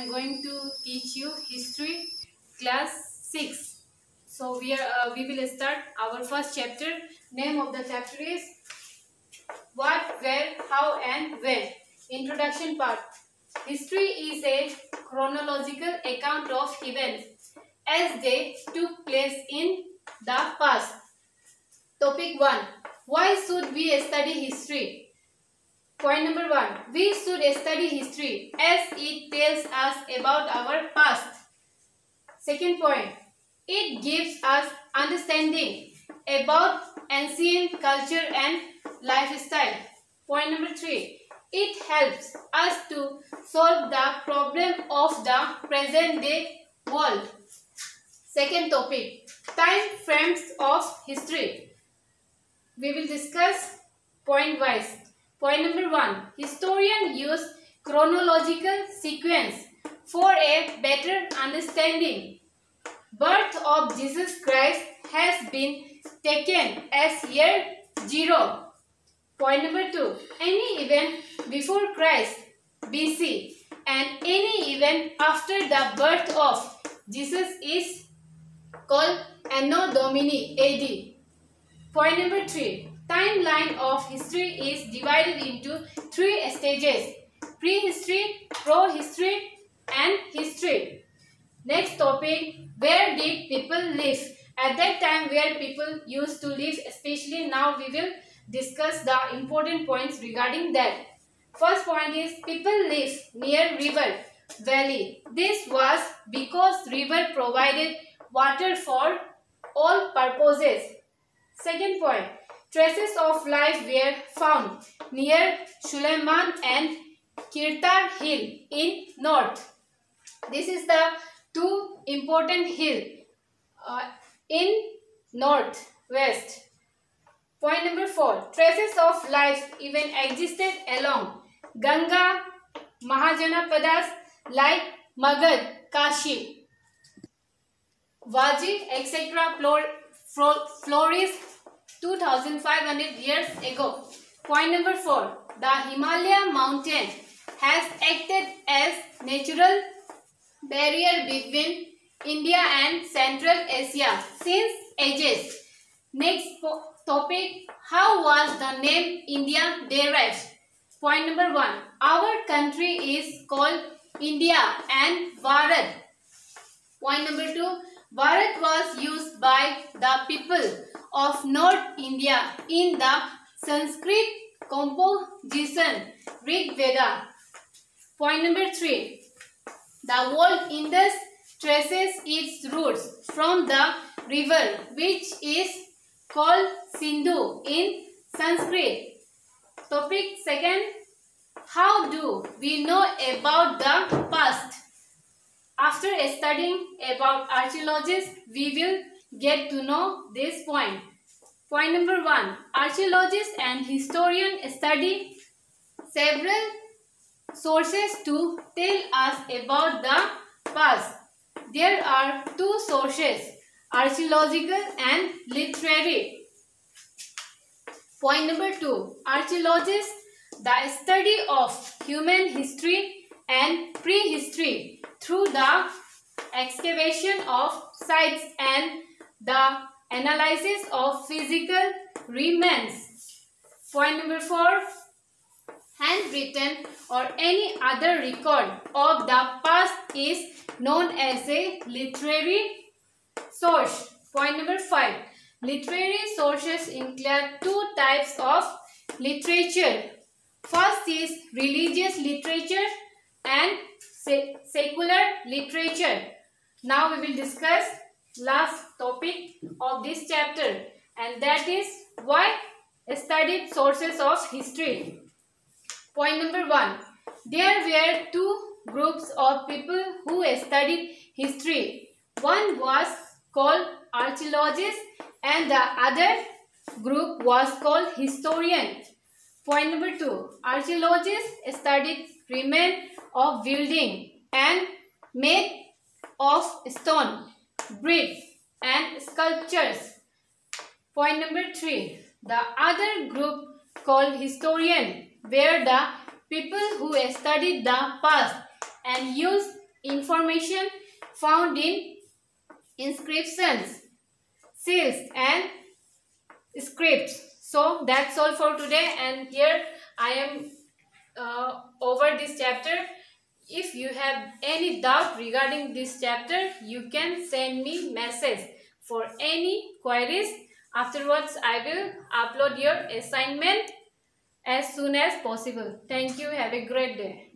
am going to teach you history class 6. So we will start our first chapter. Name of the chapter is what, where, how and when. Introduction part. History is a chronological account of events as they took place in the past. Topic 1. Why should we study history? Point number 1. We should study history as it tells us about our past. Second point. It gives us understanding about ancient culture and lifestyle. Point number 3. It helps us to solve the problem of the present day world. Second topic. Time frames of history. We will discuss point wise. Point number 1. Historians use chronological sequence for a better understanding. Birth of Jesus Christ has been taken as year 0. Point number 2. Any event before Christ BC and any event after the birth of Jesus is called Anno Domini AD. Point number 3. Timeline of history is divided into 3 stages: prehistory, pro-history and history. Next topic, where did people live? At that time where people used to live, especially now we will discuss the important points regarding that. First point is people live near river, valley. This was because river provided water for all purposes. Second point, traces of life were found near Suleiman and Kirtar Hill in north. This is the two important hill in northwest. Point number 4. Traces of life even existed along Ganga, Mahajanapadas like Magad, Kashi, Vaji, etc. flourished 2500 years ago. Point number 4. The Himalaya mountain has acted as natural barrier between India and Central Asia since ages. Next topic, how was the name India derived? Point number 1. Our country is called India and Bharat. Point number 2. Bharat was used by the people of North India in the Sanskrit composition Rig Veda. Point number 3. The word Indus traces its roots from the river which is called Sindhu in Sanskrit. Topic 2. How do we know about the past? After studying about archaeologists, we will get to know this point. Point number 1. Archaeologists and historians study several sources to tell us about the past. There are 2 sources, archaeological and literary. Point number 2. Archaeologists, the study of human history and prehistory through the excavation of sites and the analysis of physical remains. Point number 4. Handwritten or any other record of the past is known as a literary source. Point number 5. Literary sources include 2 types of literature. First is religious literature and secular literature. Now we will discuss last topic of this chapter, and that is why studied sources of history. Point number 1. There were 2 groups of people who studied history. One was called archaeologists and the other group was called historian. Point number 2. Archaeologists studied remains of building and made of stone, bricks and sculptures. Point number 3. The other group called historian were the people who studied the past and used information found in inscriptions, seals and scripts. So that's all for today, and here I am over this chapter. If you have any doubt regarding this chapter, you can send me message for any queries. Afterwards, I will upload your assignment as soon as possible. Thank you. Have a great day.